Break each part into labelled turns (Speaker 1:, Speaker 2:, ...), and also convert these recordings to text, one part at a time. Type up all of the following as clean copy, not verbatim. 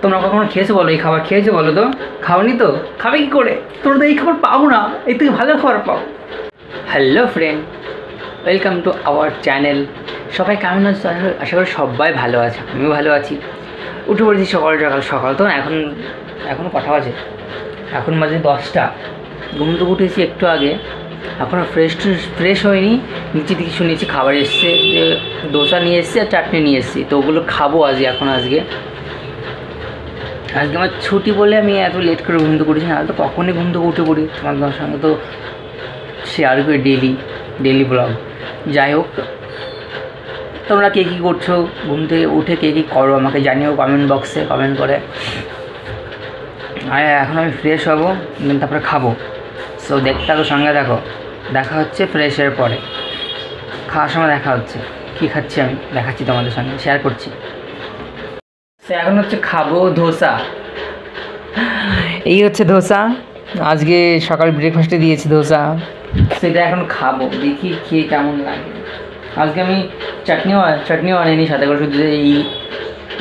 Speaker 1: তোমরা কখনো খেয়েছো বলো, এই খাবার খেয়েছো বলো তো? খাওনি তো? খাবে কী করে? তোমরা তো এই খাবার পাও না, এর থেকে ভালো খাবার পাও। Hello friend, welcome to our channel. সবাই কেমন আছে? আশা করি সবাই ভালো আছে, আমিও ভালো আছি। উঠে পড়েছি সকাল সকাল তো না, এখনও কটা বাজে? এখন বাজে 10টা। ঘুম থেকে উঠেছি একটু আগে, এখনও ফ্রেশ হয়নি। নিচে দিকে শুনেছি খাবার এসছে, যে দোসা নিয়ে এসছে আর চাটনি নিয়ে এসছি, তো ওগুলো খাবো আজকে। আজকে আমার ছুটি বলে আমি এত লেট করে ঘুম থেকে উঠেছি, না তো কখনই ঘুম থেকে উঠে পড়ি। তোমার সঙ্গে তো শেয়ার করি ডেলি ব্লগ। যাই হোক, তোমরা কে কী করছো, ঘুম থেকে উঠে কে কী করো আমাকে জানিও কমেন্ট বক্সে কমেন্ট করে। আর এখন আমি ফ্রেশ হবো, তারপরে খাবো। সো দেখতে থাকো, সঙ্গে দেখো। দেখা হচ্ছে ফ্রেশের পরে, খাওয়ার সময় দেখা হচ্ছে। কী খাচ্ছি আমি দেখাচ্ছি তোমাদের সঙ্গে, শেয়ার করছি। সো এখন হচ্ছে খাবো ধোসা। এই হচ্ছে ধোসা, আজকে সকাল ব্রেকফাস্টে দিয়েছি ধোসা, সেটা এখন খাবো। দেখি খেয়ে কেমন লাগে। আজকে আমি চাটনিও আনিনি সাথে করে, শুধু এই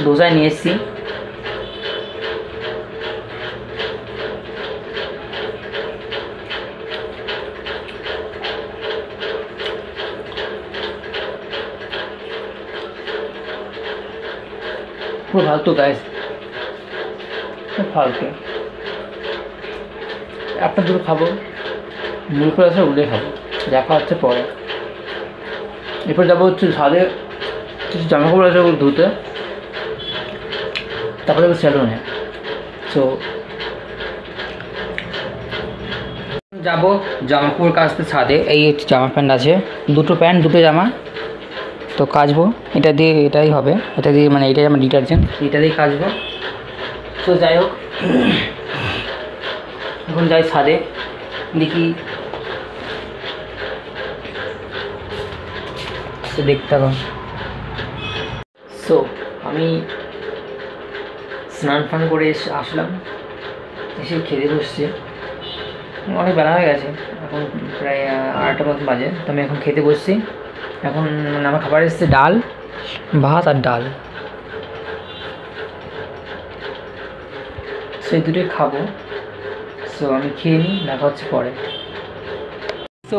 Speaker 1: ধোসায় নিয়ে এসেছি। পুরো ফালতু গাইস, ফালতু। একটা দুটো খাবো, মূল করে আসলে উঠে খাবো। দেখা হচ্ছে পরে। এরপর যাবো হচ্ছে ছাদে, কিছু জামাকাপড় আছে ওগুলো ধুতে, তারপরে যাবো স্যালুনে। সো যাবো জামাকাপড় কাচতে ছাদে। এই হচ্ছে জামা প্যান্ট আছে, দুটো প্যান্ট দুটো জামা, তো কাচবো এটা দিয়ে। এটাই হবে, এটা দিয়ে, মানে এটাই আমার ডিটারজেন্ট, এটা দিয়েই কাচবো। তো যাই হোক, এখন যাই ছাদে, দেখি দেখতে হবে। সো আমি স্নান ফান করে আসলাম, এসে খেতে বসছি। অনেক বেলা হয়ে গেছে, এখন প্রায় 8টার মতো বাজে। তো আমি এখন খেতে বসছি। এখন আমার খাবার এসেছে ডাল, ভাত আর ডাল, সেই দুটোই খাবো। সো আমি খেয়ে নিই, দেখা হচ্ছে পরে। সো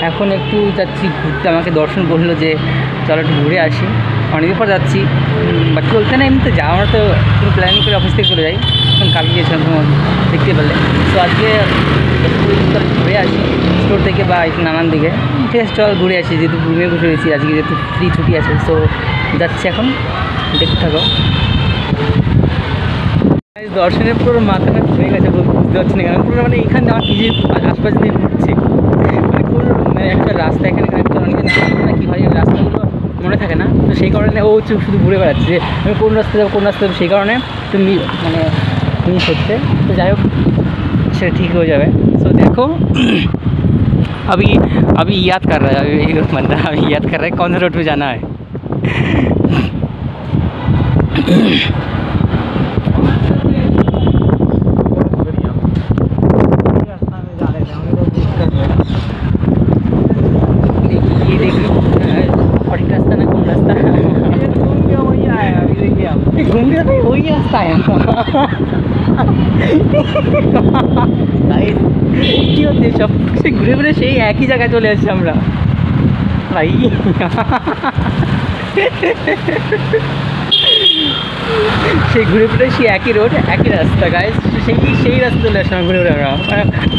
Speaker 1: এখন একটু যাচ্ছি ঘুরতে, আমাকে দর্শন করলো যে চলো একটু ঘুরে আসি। অনেকদিন পর যাচ্ছি, বাট চলতে না, এমনিতে যাওয়ার তো কোনো প্ল্যানিং করে অফিস থেকে চলে যাই। এখন কালকে গিয়েছিলাম, তোমার দেখতে পেলে। সো আজকে একটু ঘুরে আসি স্টোর থেকে বা একটু নানান দিকে। ঠিক আছে, চল ঘুরে আসি, যেহেতু রুমে বসে রয়েছি আজকে, যেহেতু ফ্রি ছুটি আছে। সো যাচ্ছি এখন, দেখতে থাকো। দর্শনের পুরো মাথাটা হয়ে গেছে, বুঝতে পারছি না কেন। পুরো মানে এখানে আমার নিজের আশপাশ দিয়ে ঘুরছে, মানে পুরো মানে একটা রাস্তা এখানে অনেকে না কী হয়, রাস্তাগুলো মনে থাকে না, তো সেই কারণে ও শুধু ঘুরে বেড়াচ্ছে যে আমি কোন রাস্তা যাবো সেই কারণে একটু মানে মিস হচ্ছে। তো যাই হোক, সেটা ঠিক হয়ে যাবে। সো দেখো, अभी याद कर रहा है, अभी याद कर रहा है कौन सा रोड पे जाना है। घूम गया भाई, वही रास्ता है। কি হচ্ছে সব সে ঘুরে ঘুরে সেই একই জায়গায় চলে আসছি আমরা ভাই। সেই ঘুরে ঘুরে সেই একই রোড একই রাস্তা গাইস, সেই রাস্তা চলে আসলাম ঘুরে ঘুরে আমরা।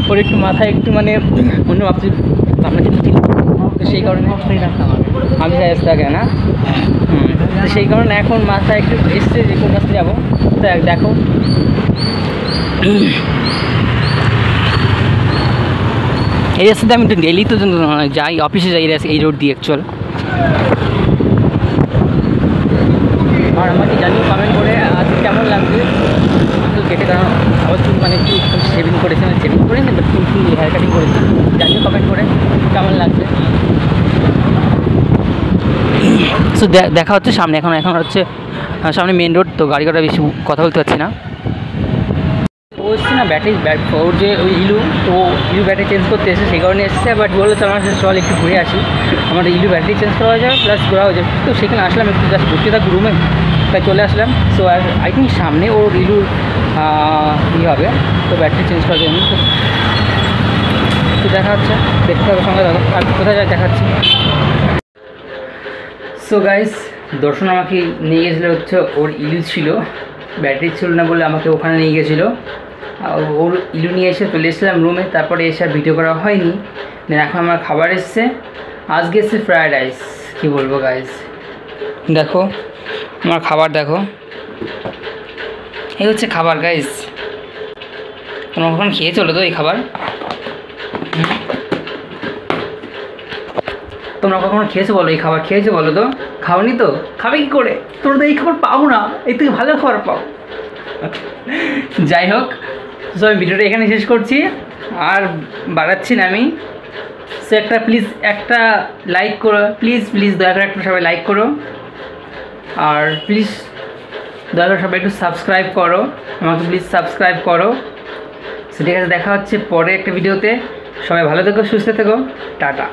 Speaker 1: ওর একটু মাথায় একটু মানে অন্য ভাবছি, ভাবনা চিন্তা ছিল, তো সেই কারণে আমি যাই রাস্তা আগে না। তো সেই কারণে এখন মাথায় একটু এসছে যে কোন রাস্তায় যাবো। তো দেখো, এই রাস্তাতে আমি ডেলি তো যাই, অফিসে যাই এই রোড দিয়ে অ্যাকচুয়াল। আর আমাকে জানিয়ে কমেন্ট করে আজকে কেমন লাগছে চুল কেটে, কারণ আবার চুল মানে একটু শেভিং করেছে, মানে শেভিং করে না, চুল হেয়ার কাটিং করেছে। জানিয়ে কমেন্ট করে কেমন লাগছে। সো দেখা হচ্ছে সামনে। এখন হচ্ছে সামনে মেন রোড, তো গাড়ি বেশি কথা বলতে পারছি না। ও এসছে না ব্যাটারি, ওর যে ওই ইলু, তো ইলু ব্যাটারি চেঞ্জ করতে এসে সেই কারণে এসছে। বাট বললো তো আমার চল একটু ঘুরে আসি, আমার ইলু ব্যাটারি চেঞ্জ করা হয়ে যাবে প্লাস ঘোরা হয়ে যাবে। তো সেখানে আসলাম, একটু জাস্ট ঘুরতে থাকবো রুমে। তাই চলে আসলাম। সো আই থিঙ্ক সামনে ওর ইলুর ই হবে, তো ব্যাটারি চেঞ্জ করার জন্য। তো দেখা হচ্ছে, দেখতে হবে, সঙ্গে দেখো আর কোথায় যায় দেখাচ্ছি। সো গাইস, দর্শন আমাকে নিয়ে গেছিলো হচ্ছে, ওর ইলু ছিল, ব্যাটারি ছিল না বলে আমাকে ওখানে নিয়ে গেছিলো। ওর ইলু নিয়ে এসে চলে এসেছিলাম রুমে, তারপরে এসে আর ভিডিও করা হয়নি। দেন এখন আমার খাবার এসছে, আজকে এসছে ফ্রায়েড রাইস। কী বলবো গাইস, দেখো আমার খাবার, দেখো এই হচ্ছে খাবার গাইস। তোমরা কখন খেয়ে চলো তো এই খাবার? তোমরা কখনো খেয়েছো বলো, এই খাবার খেয়েছো বলো তো? খাওনি তো? খাবে কী করে? তোমরা তো এই খাবার পাও না, এর থেকে ভালো খাবার পাও। যাই হোক, সো আমি ভিডিওটা এখানে শেষ করছি, আর বাড়াচ্ছি না আমি। সো একটা লাইক করো প্লিজ, দয়া করে একটা সবাই লাইক করো, আর প্লিজ দয়া করে সবাই একটু সাবস্ক্রাইব করো, আমাকে প্লিজ সাবস্ক্রাইব করো। সো ঠিক আছে, দেখা হচ্ছে পরে একটা ভিডিওতে। সবাই ভালো থেকো, সুস্থ থেকো, টাটা।